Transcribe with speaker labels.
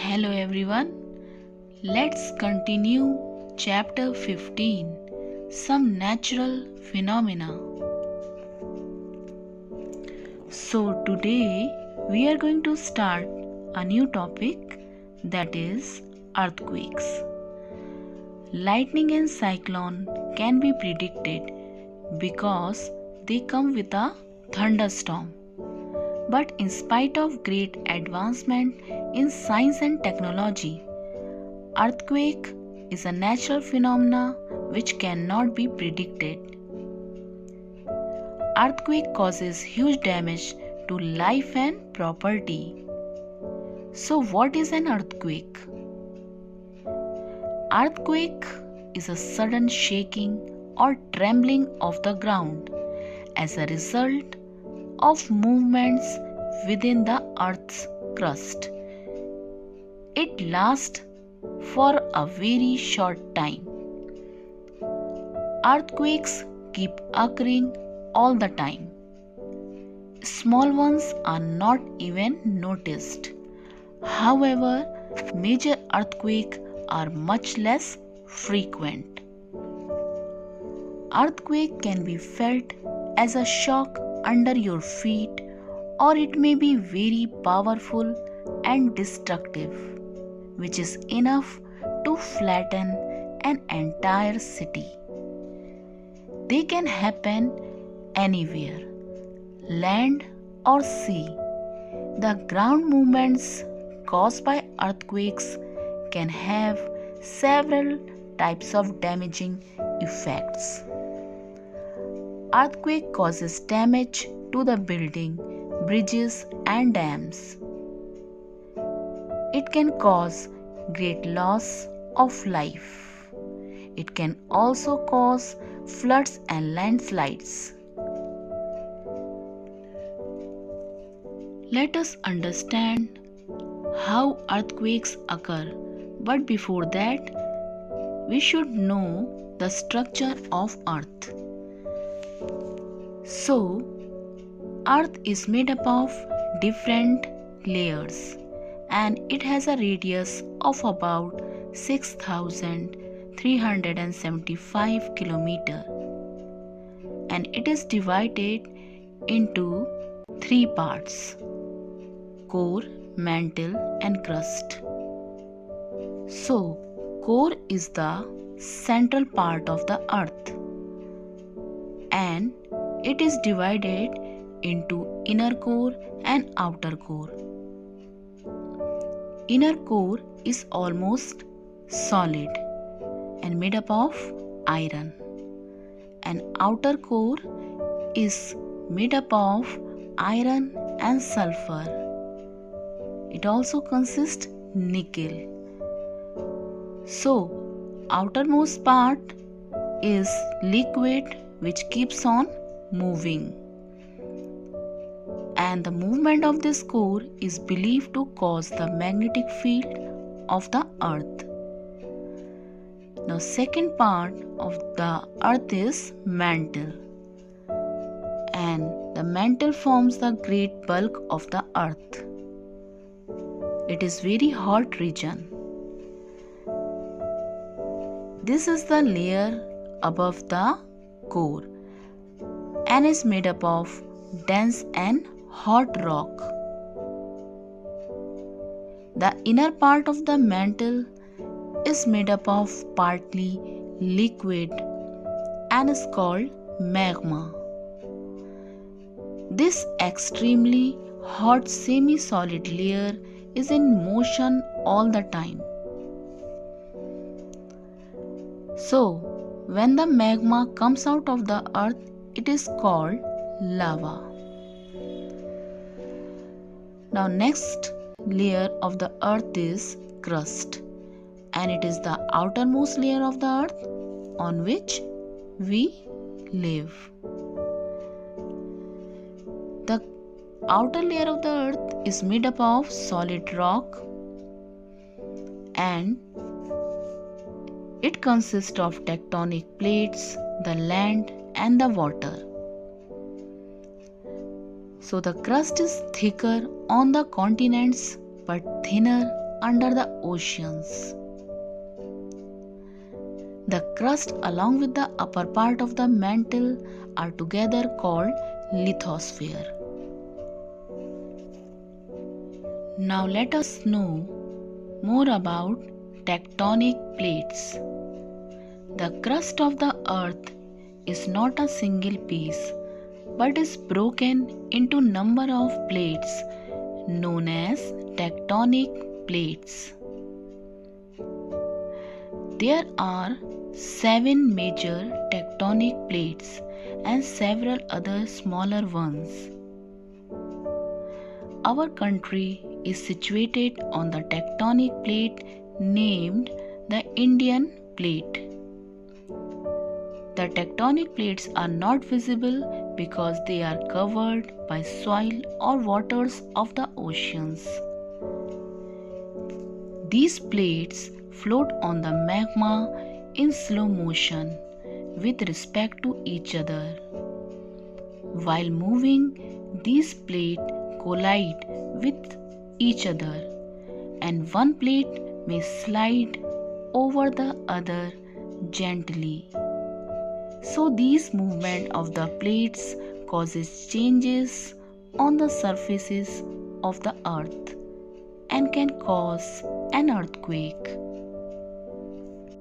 Speaker 1: Hello everyone. Let's continue chapter 15, Some Natural Phenomena. So today we are going to start a new topic, that is earthquakes. Lightning and cyclone can be predicted because they come with a thunderstorm. But in spite of great advancement in science and technology, earthquake is a natural phenomenon which cannot be predicted. Earthquake causes huge damage to life and property. So what is an earthquake? Earthquake is a sudden shaking or trembling of the ground as a result of movements within the earth's crust. It lasts for a very short time. Earthquakes keep occurring all the time. Small ones are not even noticed. However, major earthquakes are much less frequent. Earthquake can be felt as a shock under your feet, or it may be very powerful and destructive, which is enough to flatten an entire city. They can happen anywhere, land or sea. The ground movements caused by earthquakes can have several types of damaging effects. Earthquake causes damage to the building, bridges and dams. It can cause great loss of life. It can also cause floods and landslides. Let us understand how earthquakes occur, but before that, we should know the structure of Earth. So, Earth is made up of different layers and it has a radius of about 6,375 km, and it is divided into three parts: core, mantle and crust. So, core is the central part of the earth and it is divided into inner core and outer core. Inner core is almost solid and made up of iron, and outer core is made up of iron and sulfur. It also consists nickel. So, outermost part is liquid which keeps on moving, and the movement of this core is believed to cause the magnetic field of the earth. Now, second part of the earth is mantle, and the mantle forms the great bulk of the earth. It is very hot region. This is the layer above the core and is made up of dense and hot rock. The inner part of the mantle is made up of partly liquid and is called magma. This extremely hot semi-solid layer is in motion all the time. So, when the magma comes out of the earth, it is called lava. Now, next layer of the earth is crust, and it is the outermost layer of the earth on which we live. The outer layer of the earth is made up of solid rock and it consists of tectonic plates, the land and the water. So the crust is thicker on the continents but thinner under the oceans. The crust along with the upper part of the mantle are together called lithosphere. Now let us know more about tectonic plates. The crust of the earth is not a single piece but is broken into number of plates known as tectonic plates. There are 7 major tectonic plates and several other smaller ones. Our country is situated on the tectonic plate named the Indian plate. The tectonic plates are not visible because they are covered by soil or waters of the oceans. These plates float on the magma in slow motion with respect to each other. While moving, these plates collide with each other, and one plate may slide over the other gently. So these movement of the plates causes changes on the surfaces of the earth and can cause an earthquake.